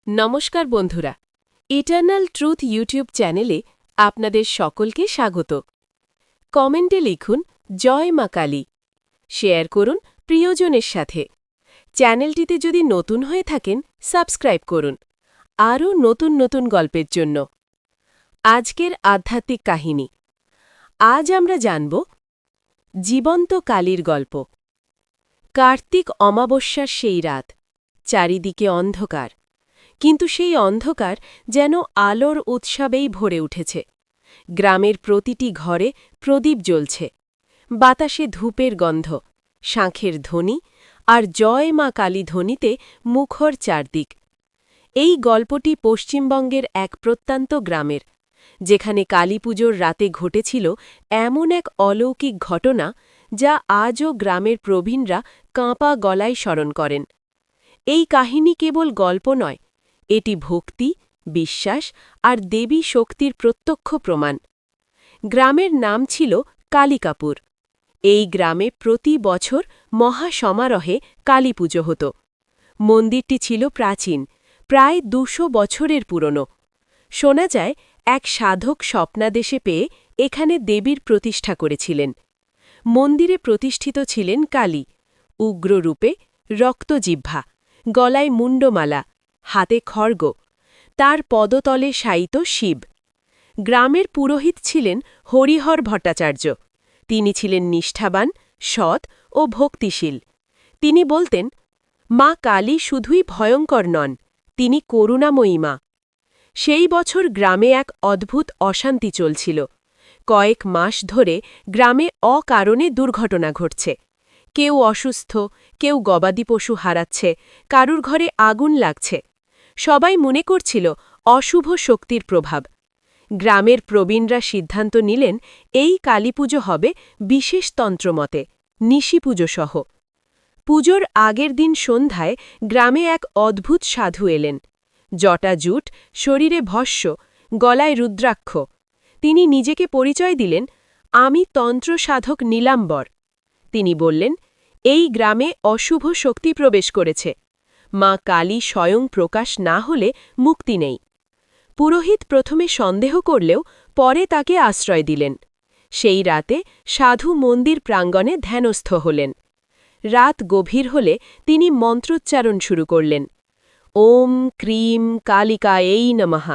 নমস্কার বন্ধুরা, eternal truth YouTube চ্যানেলে আপনাদের সকলকে স্বাগত। কমেন্টে লিখুন জয় মা কালী, শেয়ার করুন প্রিয়জনের সাথে। চ্যানেলটিতে যদি নতুন হয়ে থাকেন সাবস্ক্রাইব করুন আরও নতুন নতুন গল্পের জন্য। আজকের আধ্যাত্মিক কাহিনী। আজ আমরা জানব জীবন্ত কালীর গল্প। কার্তিক অমাবস্যার সেই রাত, চারিদিকে অন্ধকার, কিন্তু সেই অন্ধকার যেন আলোর উৎসবেই ভরে উঠেছে। গ্রামের প্রতিটি ঘরে প্রদীপ জ্বলছে, বাতাসে ধূপের গন্ধ, শাঁখের ধ্বনি আর জয় মা কালী ধ্বনিতে মুখর চারদিক। এই গল্পটি পশ্চিমবঙ্গের এক প্রত্যন্ত গ্রামের, যেখানে কালীপুজোর রাতে ঘটেছিল এমন এক অলৌকিক ঘটনা যা আজও গ্রামের প্রবীণরা কাঁপা গলায় স্মরণ করেন। এই কাহিনী কেবল গল্প নয়, এটি ভক্তি, বিশ্বাস আর দেবী শক্তির প্রত্যক্ষ প্রমাণ। গ্রামের নাম ছিল কালিকাপুর। এই গ্রামে প্রতি বছর মহাসমারোহে কালীপুজো হতো। মন্দিরটি ছিল প্রাচীন, প্রায় ২০০ বছরের পুরনো। শোনা যায় এক সাধক স্বপ্নাদেশে পেয়ে এখানে দেবীর প্রতিষ্ঠা করেছিলেন। মন্দিরে প্রতিষ্ঠিত ছিলেন কালী, উগ্ররূপে, রক্তজিহ্বা, গলায় মুণ্ডমালা, হাতে খড়গ। তার পদতলে শায়িত শিব। গ্রামের পুরোহিত ছিলেন হরিহর ভট্টাচার্য। তিনি ছিলেন নিষ্ঠাবান, সৎ ও ভক্তিশীল। তিনি বলতেন, মা কালী শুধুই ভয়ঙ্কর নন, তিনি করুণাময়ী মা। সেই বছর গ্রামে এক অদ্ভুত অশান্তি চলছিল। কয়েক মাস ধরে গ্রামে অকারণে দুর্ঘটনা ঘটছে। কেউ অসুস্থ, কেউ গবাদি পশু হারাচ্ছে, কারুর ঘরে আগুন লাগছে। সবাই মনে করছিল অশুভ শক্তির প্রভাব। গ্রামের প্রবীণরা সিদ্ধান্ত নিলেন এই কালীপুজো হবে বিশেষ তন্ত্রমতে, নিশিপুজো সহ। পুজোর আগের দিন সন্ধ্যায় গ্রামে এক অদ্ভুত সাধু এলেন। জটা জুট, শরীরে ভস্য, গলায় রুদ্রাক্ষ। তিনি নিজেকে পরিচয় দিলেন, আমি তন্ত্র সাধক নীলাম্বর। তিনি বললেন, এই গ্রামে অশুভ শক্তি প্রবেশ করেছে। মা কালী স্বয়ং প্রকাশ না হলে মুক্তি নেই। পুরোহিত প্রথমে সন্দেহ করলেও পরে তাকে আশ্রয় দিলেন। সেই রাতে সাধু মন্দির প্রাঙ্গণে ধ্যানস্থ হলেন। রাত গভীর হলে তিনি মন্ত্রোচ্চারণ শুরু করলেন, ওম ক্রিম কালিকায়েই নমঃ।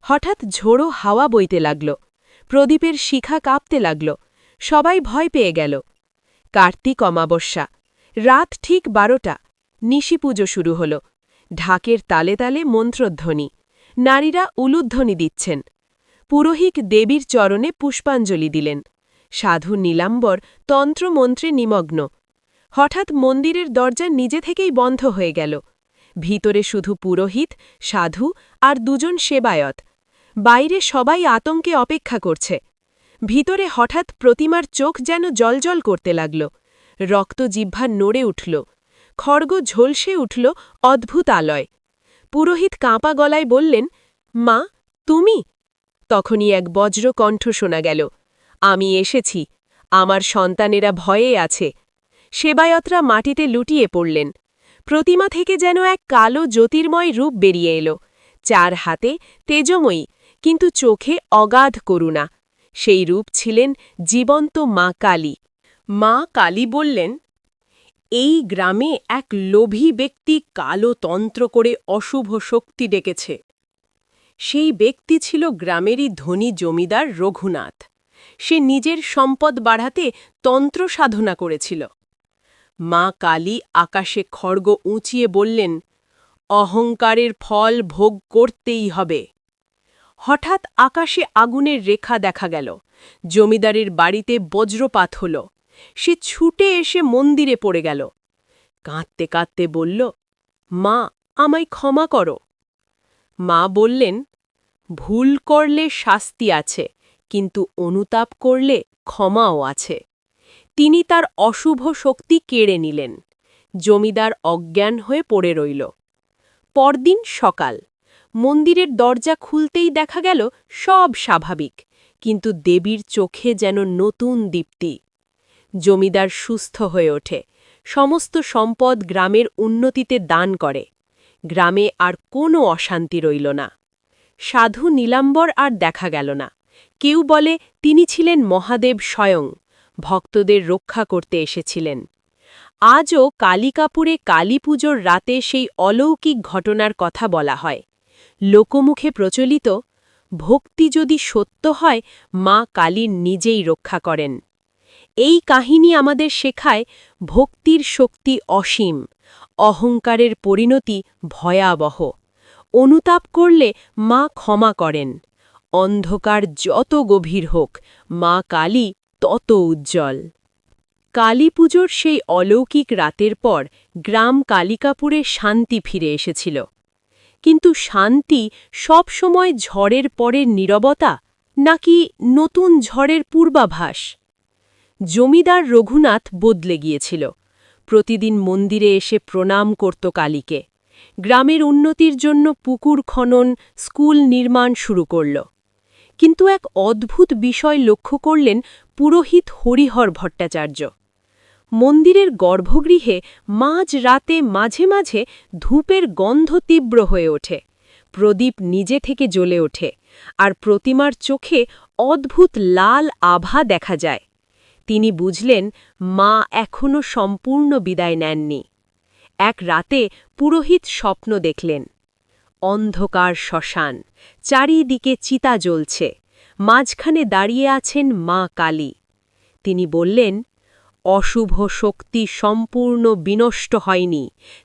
হঠাৎ ঝোড়ো হাওয়া বইতে লাগল, প্রদীপের শিখা কাঁপতে লাগল। সবাই ভয় পেয়ে গেল। কার্তিক অমাবস্যা, রাত ঠিক ১২টা, নিশিপুজো শুরু হল। ঢাকের তালে তালে মন্ত্রধ্বনি, নারীরা উলুধ্বনি দিচ্ছেন। পুরোহিত দেবীর চরণে পুষ্পাঞ্জলি দিলেন। সাধু নীলাম্বর তন্ত্রমন্ত্রে নিমগ্ন। হঠাৎ মন্দিরের দরজা নিজে থেকেই বন্ধ হয়ে গেল। ভিতরে শুধু পুরোহিত, সাধু আর ২জন সেবায়ত। বাইরে সবাই আতঙ্কে অপেক্ষা করছে। ভিতরে হঠাৎ প্রতিমার চোখ যেন জ্বলজ্বল করতে লাগল। রক্তজিহ্বা নড়ে উঠল, খড়গ ঝলসে উঠল অদ্ভুত আলয়। পুরোহিত কাঁপা গলায় বললেন, মা তুমি? তখনই এক বজ্র কণ্ঠ শোনা গেল, আমি এসেছি, আমার সন্তানেরা ভয়ে আছে। সেবায়তরা মাটিতে লুটিয়ে পড়লেন। প্রতিমা থেকে যেন এক কালো জ্যোতির্ময় রূপ বেরিয়ে এলো। ৪ হাতে, তেজময়ী, কিন্তু চোখে অগাধ করুণা। সেই রূপ ছিলেন জীবন্ত মা কালী। মা কালী বললেন, এই গ্রামে এক লোভী ব্যক্তি কালো তন্ত্র করে অশুভ শক্তি ডেকেছে। সেই ব্যক্তি ছিল গ্রামেরই ধনী জমিদার রঘুনাথ। সে নিজের সম্পদ বাড়াতে তন্ত্র সাধনা করেছিল। মা কালী আকাশে খড়গ উঁচিয়ে বললেন, অহংকারের ফল ভোগ করতেই হবে। হঠাৎ আকাশে আগুনের রেখা দেখা গেল। জমিদারের বাড়িতে বজ্রপাত হল। সে ছুটে এসে মন্দিরে পড়ে গেল। কাঁদতে কাঁদতে বলল, মা আমায় ক্ষমা করো। মা বললেন, ভুল করলে শাস্তি আছে, কিন্তু অনুতাপ করলে ক্ষমাও আছে। তিনি তার অশুভ শক্তি কেড়ে নিলেন। জমিদার অজ্ঞান হয়ে পড়ে রইল। পরদিন সকাল, মন্দিরের দরজা খুলতেই দেখা গেল সব স্বাভাবিক, কিন্তু দেবীর চোখে যেন নতুন দীপ্তি। জমিদার সুস্থ হয়ে ওঠে, সমস্ত সম্পদ গ্রামের উন্নতিতে দান করে। গ্রামে আর কোনো অশান্তি রইল না। সাধু নীলাম্বর আর দেখা গেল না। কেউ বলে তিনি ছিলেন মহাদেব স্বয়ং, ভক্তদের রক্ষা করতে এসেছিলেন। আজও কালিকাপুরে কালীপুজোর রাতে সেই অলৌকিক ঘটনার কথা বলা হয়। লোকমুখে প্রচলিত, ভক্তি যদি সত্য হয়, মা কালীর নিজেই রক্ষা করেন। এই কাহিনী আমাদের শেখায় ভক্তির শক্তি অসীম, অহংকারের পরিণতি ভয়াবহ। অনুতাপ করলে মা ক্ষমা করেন। অন্ধকার যত গভীর হোক, মা কালী তত উজ্জ্বল। কালীপুজোর সেই অলৌকিক রাতের পর গ্রাম কালিকাপুরে শান্তি ফিরে এসেছিল। কিন্তু শান্তি সব সময় ঝড়ের পরের নীরবতা, নাকি নতুন ঝড়ের পূর্বাভাস? জমিদার রঘুনাথ বদলে গিয়েছিল। প্রতিদিন মন্দিরে এসে প্রণাম করত কালীকে। গ্রামের উন্নতির জন্য পুকুর খনন, স্কুল নির্মাণ শুরু করল। কিন্তু এক অদ্ভুত বিষয় লক্ষ্য করলেন পুরোহিত হরিহর ভট্টাচার্য। মন্দিরের গর্ভগৃহে মাঝ রাতে মাঝে মাঝে ধূপের গন্ধ তীব্র হয়ে ওঠে, প্রদীপ নিজে থেকে জ্বলে ওঠে, আর প্রতিমার চোখে অদ্ভুত লাল আভা দেখা যায়। তিনি বুঝলেন মা এখনও সম্পূর্ণ বিদায় নেননি। এক রাতে পুরোহিত স্বপ্ন দেখলেন। অন্ধকার শ্মশান, চারিদিকে চিতা জ্বলছে, মাঝখানে দাঁড়িয়ে আছেন মা কালী। তিনি বললেন, অশুভ শক্তি সম্পূর্ণ বিনষ্ট হয়নি,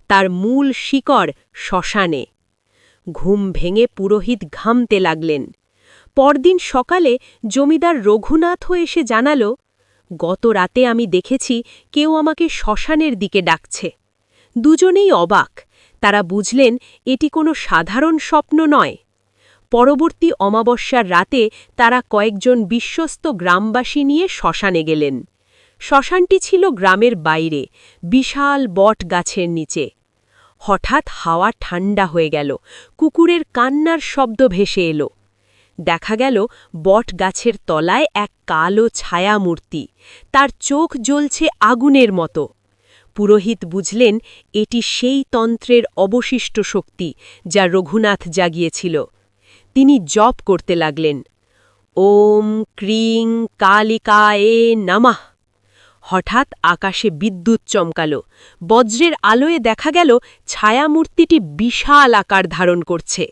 তার মূল শিকড় শ্মশানে। ঘুম ভেঙে পুরোহিত ঘামতে লাগলেন। পরদিন সকালে জমিদার রঘুনাথও এসে জানাল, গত রাতে আমি দেখেছি কেউ আমাকে শ্মশানের দিকে ডাকছে। দুজনেই অবাক। তারা বুঝলেন এটি কোনো সাধারণ স্বপ্ন নয়। পরবর্তী অমাবস্যার রাতে তারা কয়েকজন বিশ্বস্ত গ্রামবাসী নিয়ে শ্মশানে গেলেন। শ্মশানটি ছিল গ্রামের বাইরে, বিশাল বট গাছের নিচে। হঠাৎ হাওয়া ঠান্ডা হয়ে গেল, কুকুরের কান্নার শব্দ ভেসে এলো। দেখা গেল বট গাছের তলায় এক কালো ছায়া মূর্তি, তার চোখ জ্বলছে আগুনের মতো। পুরোহিত বুঝলেন এটি সেই তন্ত্রের অবশিষ্ট শক্তি যা রঘুনাথ জাগিয়েছিল। তিনি জপ করতে লাগলেন, ওম ক্রিং কালিকায়ে নমঃ। হঠাৎ আকাশে বিদ্যুৎ চমকাল। বজ্রের আলোয় দেখা গেল ছায়ামূর্তিটি বিশাল আকার ধারণ করছে।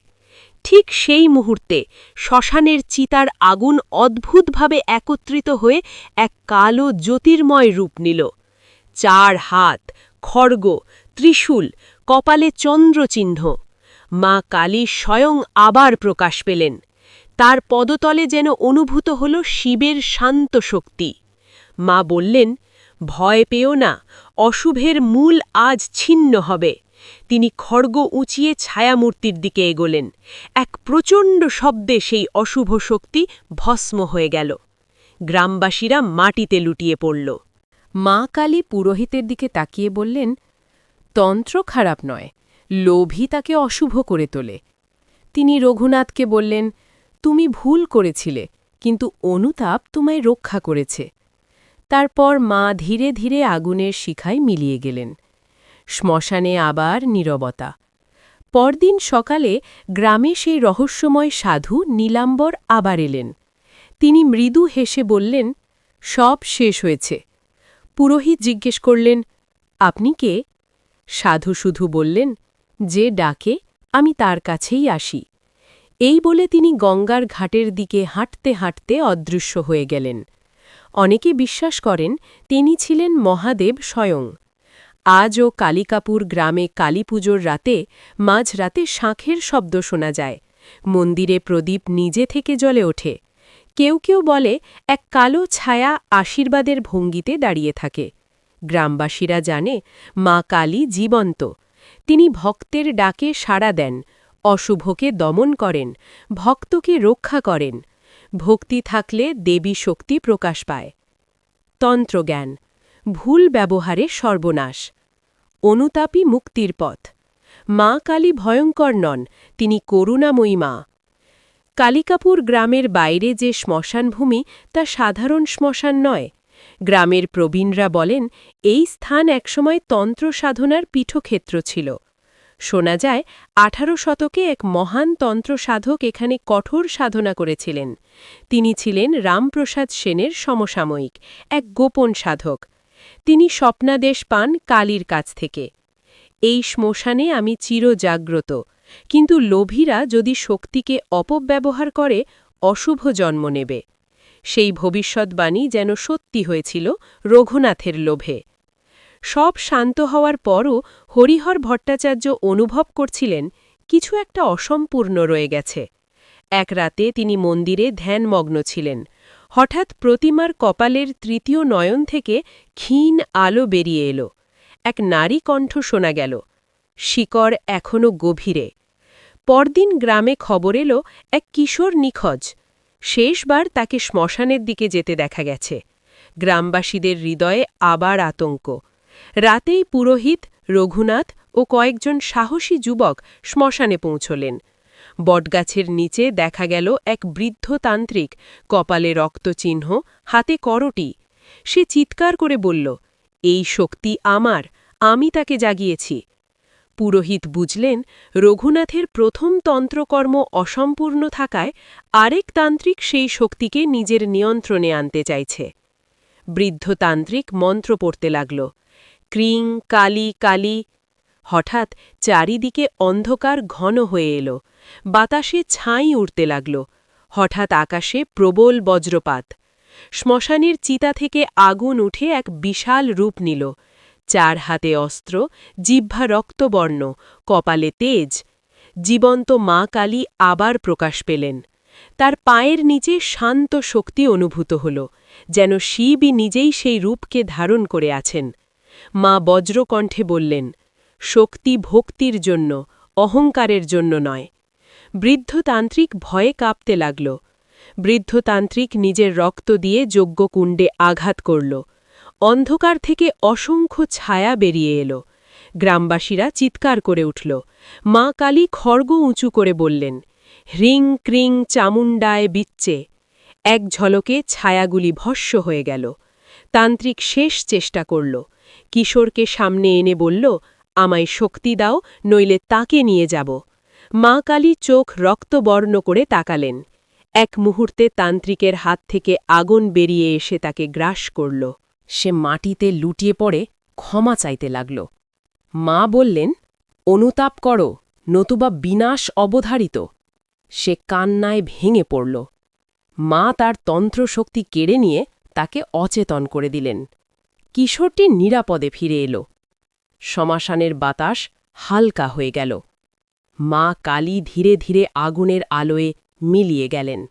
ঠিক সেই মুহূর্তে শ্মশানের চিতার আগুন অদ্ভুতভাবে একত্রিত হয়ে এক কালো জ্যোতির্ময় রূপ নিল। 4 হাত, খড়গ, ত্রিশূল, কপালে চন্দ্রচিহ্ন। মা কালী স্বয়ং আবার প্রকাশ পেলেন। তার পদতলে যেন অনুভূত হল শিবের শান্ত শক্তি। মা বললেন, ভয় পেও না, অশুভের মূল আজ ছিন্ন হবে। তিনি খড়গ উঁচিয়ে ছায়ামূর্তির দিকে এগোলেন। এক প্রচণ্ড শব্দে সেই অশুভ শক্তি ভস্ম হয়ে গেল। গ্রামবাসীরা মাটিতে লুটিয়ে পড়ল। মা কালী পুরোহিতের দিকে তাকিয়ে বললেন, তন্ত্র খারাপ নয়, লোভই তাকে অশুভ করে তোলে। তিনি রঘুনাথকে বললেন, তুমি ভুল করেছিলে, কিন্তু অনুতাপ তোমায় রক্ষা করেছে। তারপর মা ধীরে ধীরে আগুনের শিখায় মিলিয়ে গেলেন। শ্মশানে আবার নীরবতা। পরদিন সকালে গ্রামে সেই রহস্যময় সাধু নীলাম্বর আবার এলেন। তিনি মৃদু হেসে বললেন, সব শেষ হয়েছে। পুরোহিত জিজ্ঞেস করলেন, আপনি কে? সাধু শুধু বললেন, যে ডাকে আমি তার কাছেই আসি। এই বলে তিনি গঙ্গার ঘাটের দিকে হাঁটতে হাঁটতে অদৃশ্য হয়ে গেলেন। অনেকে বিশ্বাস করেন তিনি ছিলেন মহাদেব স্বয়ং। আজও কালিকাপুর গ্রামে কালীপুজোর রাতে মাঝরাতে শাঁখের শব্দ শোনা যায়। মন্দিরে প্রদীপ নিজে থেকে জ্বলে ওঠে। কেউ কেউ বলে এক কালো ছায়া আশীর্বাদের ভঙ্গিতে দাঁড়িয়ে থাকে। গ্রামবাসীরা জানে মা কালী জীবন্ত। তিনি ভক্তের ডাকে সাড়া দেন, অশুভকে দমন করেন, ভক্তকে রক্ষা করেন। ভক্তি থাকলে দেবী শক্তি প্রকাশ পায়। তন্ত্রজ্ঞান, ভুল ব্যবহারে সর্বনাশ। অনুতাপই মুক্তির পথ। মা কালী ভয়ঙ্কর নন, তিনি করুণাময়ী মা। কালিকাপুর গ্রামের বাইরে যে শ্মশানভূমি তা সাধারণ শ্মশান নয়। গ্রামের প্রবীণরা বলেন এই স্থান একসময় তন্ত্র সাধনার পীঠক্ষেত্র ছিল। শোনা যায় 18 শতকে এক মহান তন্ত্র সাধক এখানে কঠোর সাধনা করেছিলেন। তিনি ছিলেন রামপ্রসাদ সেনের সমসাময়িক, এক গোপন সাধক। তিনি স্বপ্নাদেশ পান কালীর কাছ থেকে। এই শ্মশানে আমি চিরজাগ্রত, কিন্তু লোভীরা যদি শক্তিকে অপব্যবহার করে অশুভ জন্ম নেবে। সেই ভবিষ্যৎবাণী যেন সত্যি হয়েছিল রঘুনাথের লোভে। সব শান্ত হওয়ার পরও হরিহর ভট্টাচার্য অনুভব করছিলেন কিছু একটা অসম্পূর্ণ রয়ে গেছে। এক রাতে তিনি মন্দিরে ধ্যানমগ্ন ছিলেন। হঠাৎ প্রতিমার কপালের তৃতীয় নয়ন থেকে ক্ষীণ আলো বেরিয়ে এলো। এক নারী কণ্ঠ শোনা গেল, শিকড় এখনও গভীরে। পরদিন গ্রামে খবর এলো এক কিশোর নিখোঁজ। শেষবার তাকে শ্মশানের দিকে যেতে দেখা গেছে। গ্রামবাসীদের হৃদয়ে আবার আতঙ্ক। রাতেই পুরোহিত, রঘুনাথ ও কয়েকজন সাহসী যুবক শ্মশানে পৌঁছলেন। বটগাছের নিচে দেখা গেল এক বৃদ্ধ তান্ত্রিক, কপালে রক্তচিহ্ন, হাতে করটি। সে চিৎকার করে বলল, এই শক্তি আমার, আমি তাকে জাগিয়েছি। পুরোহিত বুঝলেন রঘুনাথের প্রথম তন্ত্রকর্ম অসম্পূর্ণ থাকায় আরেক তান্ত্রিক সেই শক্তিকে নিজের নিয়ন্ত্রণে আনতে চাইছে। বৃদ্ধ তান্ত্রিক মন্ত্র পড়তে লাগল, ক্রিং কালী কালী। হঠাৎ চারিদিকে অন্ধকার ঘন হয়ে এলো, বাতাসে ছাই উড়তে লাগল। হঠাৎ আকাশে প্রবল বজ্রপাত। শ্মশানের চিতা থেকে আগুন উঠে এক বিশাল রূপ নিল। 4 হাতে অস্ত্র, জিহ্বা রক্তবর্ণ, কপালে তেজ। জীবন্ত মা কালী আবার প্রকাশ পেলেন। তার পায়ের নিচে শান্ত শক্তি অনুভূত হল, যেন শিবই নিজেই সেই রূপকে ধারণ করে আছেন। মা বজ্রকণ্ঠে বললেন, শক্তি ভক্তির জন্য, অহংকারের জন্য নয়। বৃদ্ধতান্ত্রিক ভয়ে কাঁপতে লাগল। বৃদ্ধতান্ত্রিক নিজের রক্ত দিয়ে যজ্ঞকুণ্ডে আঘাত করল। অন্ধকার থেকে অসংখ্য ছায়া বেরিয়ে এলো। গ্রামবাসীরা চিৎকার করে উঠল। মা কালী খড়গ উঁচু করে বললেন, হ্রিং ক্রিং চামুণ্ডায় বিচ্চে। এক ঝলকে ছায়াগুলি ভস্ম হয়ে গেল। তান্ত্রিক শেষ চেষ্টা করল। কিশোরকে সামনে এনে বলল, আমায় শক্তি দাও, নইলে তাকে নিয়ে যাব। মা কালী চোখ রক্তবর্ণ করে তাকালেন। এক মুহূর্তে তান্ত্রিকের হাত থেকে আগুন বেরিয়ে এসে তাকে গ্রাস করল। সে মাটিতে লুটিয়ে পড়ে ক্ষমা চাইতে লাগল। মা বললেন, অনুতাপ করো, নতুবা বিনাশ অবধারিত। সে কান্নায় ভেঙে পড়ল। মা তার তন্ত্রশক্তি কেড়ে নিয়ে তাকে অচেতন করে দিলেন। কিশোরটি নিরাপদে ফিরে এলো। শ্মশানের বাতাস হালকা হয়ে গেল। মা কালী ধীরে ধীরে আগুনের আলোয় মিলিয়ে গেলেন।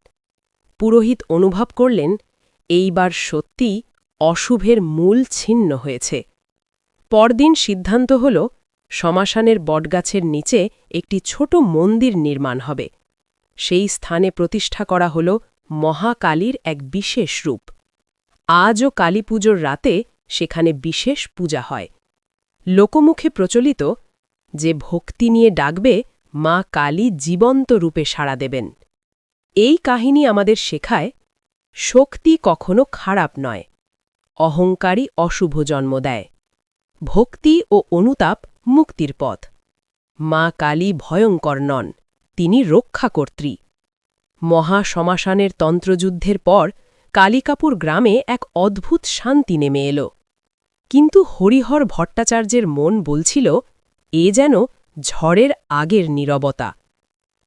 পুরোহিত অনুভব করলেন, এইবার সত্যিই অশুভের মূল ছিন্ন হয়েছে। পরদিন সিদ্ধান্ত হল, শ্মশানের বটগাছের নিচে একটি ছোট মন্দির নির্মাণ হবে। সেই স্থানে প্রতিষ্ঠা করা হল মহাকালীর এক বিশেষ রূপ। আজও কালীপুজোর রাতে সেখানে বিশেষ পূজা হয়। লোকমুখে প্রচলিত, যে ভক্তি নিয়ে ডাকবে, মা কালী জীবন্ত রূপে সাড়া দেবেন। এই কাহিনী আমাদের শেখায়, শক্তি কখনো খারাপ নয়, অহংকারী অশুভ জন্ম দেয়। ভক্তি ও অনুতাপ মুক্তির পথ। মা কালী ভয়ঙ্কর নন, তিনি রক্ষাকর্ত্রী। মহাশ্মশানের তন্ত্রযুদ্ধের পর কালিকাপুর গ্রামে এক অদ্ভুত শান্তি নেমে এল। কিন্তু হরিহর ভট্টাচার্যের মন বলছিল, এ যেন ঝড়ের আগের নীরবতা।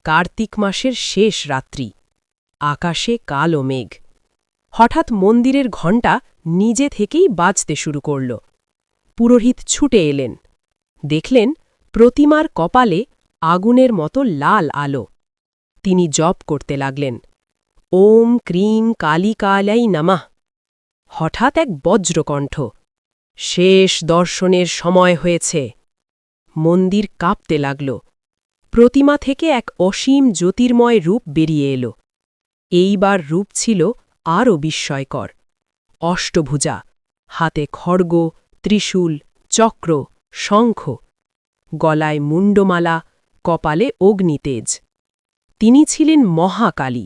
কার্তিক মাসের শেষ রাত্রি, আকাশে কালো মেঘ। হঠাৎ মন্দিরের ঘণ্টা নিজে থেকেই বাজতে শুরু করল। পুরোহিত ছুটে এলেন। দেখলেন প্রতিমার কপালে আগুনের মতো লাল আলো। তিনি জপ করতে লাগলেন, ওম ক্রিং কালী কালাই নমঃ। হঠাৎ এক বজ্রকণ্ঠ, শেষ দর্শনের সময় হয়েছে। মন্দির কাঁপতে লাগল। প্রতিমা থেকে এক অসীম জ্যোতির্ময় রূপ বেরিয়ে এলো। এইবার রূপ ছিল আরও বিস্ময়কর। অষ্টভুজা, হাতে খড়গ, ত্রিশূল, চক্র, শঙ্খ, গলায় মুণ্ডমালা, কপালে অগ্নিতেজ। তিনি ছিলেন মহাকালী।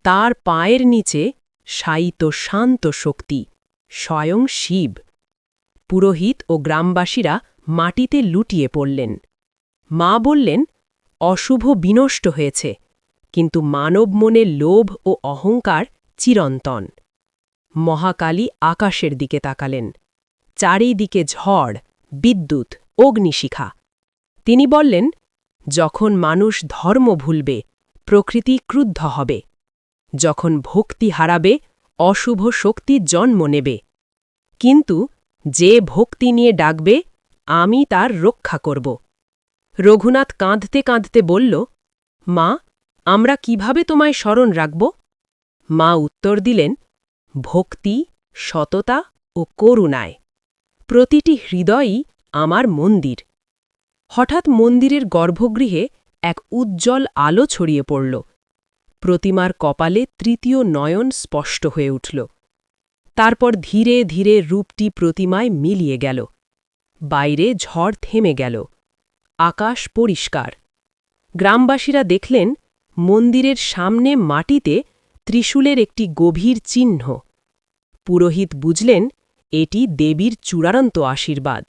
তার পায়ের নিচে শায়িত শান্ত শক্তি, স্বয়ং শিব। পুরোহিত ও গ্রামবাসীরা মাটিতে লুটিয়ে পড়লেন। মা বললেন, অশুভ বিনষ্ট হয়েছে, কিন্তু মানব মনের লোভ ও অহংকার চিরন্তন। মহাকালী আকাশের দিকে তাকালেন। চারিদিকে ঝড়, বিদ্যুৎ, অগ্নিশিখা। তিনি বললেন, যখন মানুষ ধর্ম ভুলবে, প্রকৃতি ক্রুদ্ধ হবে। যখন ভক্তি হারাবে, অশুভ শক্তি জন্ম নেবে। কিন্তু যে ভক্তি নিয়ে ডাকবে, আমি তার রক্ষা করব। রঘুনাথ কাঁদতে কাঁদতে বলল, মা, আমরা কিভাবে তোমায় স্মরণ রাখব? মা উত্তর দিলেন, ভক্তি, সততা ও করুণায়। প্রতিটি হৃদয়ই আমার মন্দির। হঠাৎ মন্দিরের গর্ভগৃহে এক উজ্জ্বল আলো ছড়িয়ে পড়ল। প্রতিমার কপালে তৃতীয় নয়ন স্পষ্ট হয়ে উঠল। তারপর ধীরে ধীরে রূপটি প্রতিমায় মিলিয়ে গেল। বাইরে ঝড় থেমে গেল। আকাশ পরিষ্কার। গ্রামবাসীরা দেখলেন, মন্দিরের সামনে মাটিতে ত্রিশূলের একটি গভীর চিহ্ন। পুরোহিত বুঝলেন, এটি দেবীর চূড়ান্ত আশীর্বাদ।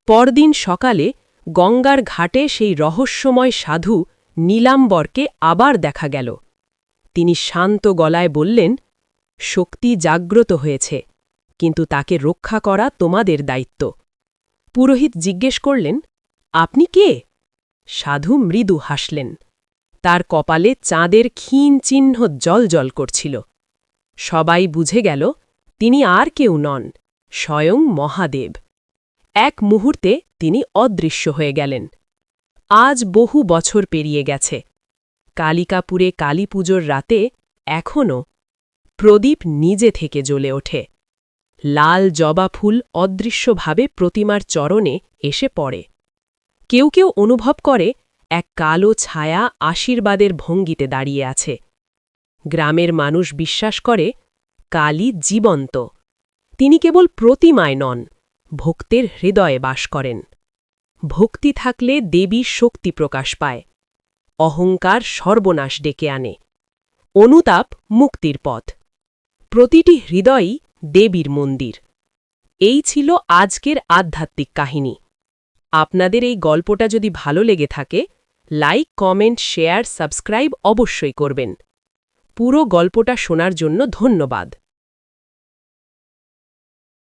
পরদিন সকালে গঙ্গার ঘাটে সেই রহস্যময় সাধু নীলাম্বরকে আবার দেখা গেল। তিনি শান্ত গলায় বললেন, শক্তি জাগ্রত হয়েছে, কিন্তু তাকে রক্ষা করা তোমাদের দায়িত্ব। পুরোহিত জিজ্ঞেস করলেন, আপনি কে? সাধু মৃদু হাসলেন। তার কপালে চাঁদের ক্ষীণ চিহ্ন জ্বলজ্বল করছিল। সবাই বুঝে গেল, তিনি আর কেউ নন, স্বয়ং মহাদেব। এক মুহূর্তে তিনি অদৃশ্য হয়ে গেলেন। আজ বহু বছর পেরিয়ে গেছে। কালিকাপুরে কালীপুজোর রাতে এখনও প্রদীপ নিজে থেকে জ্বলে ওঠে। লাল জবা ফুল অদৃশ্যভাবে প্রতিমার চরণে এসে পড়ে। কেউ কেউ অনুভব করে, এক কালো ছায়া আশীর্বাদের ভঙ্গিতে দাঁড়িয়ে আছে। গ্রামের মানুষ বিশ্বাস করে, কালী জীবন্ত। তিনি কেবল প্রতিমায় নন, ভক্তের হৃদয়ে বাস করেন। ভক্তি থাকলে দেবীর শক্তি প্রকাশ পায়। অহংকার সর্বনাশ ডেকে আনে। অনুতাপ মুক্তির পথ। প্রতিটি হৃদয়ই দেবীর মন্দির। এই ছিল আজকের আধ্যাত্মিক কাহিনী। আপনাদের এই গল্পটা যদি ভালো লেগে থাকে, লাইক, কমেন্ট, শেয়ার, সাবস্ক্রাইব অবশ্যই করবেন। পুরো গল্পটা শোনার জন্য ধন্যবাদ।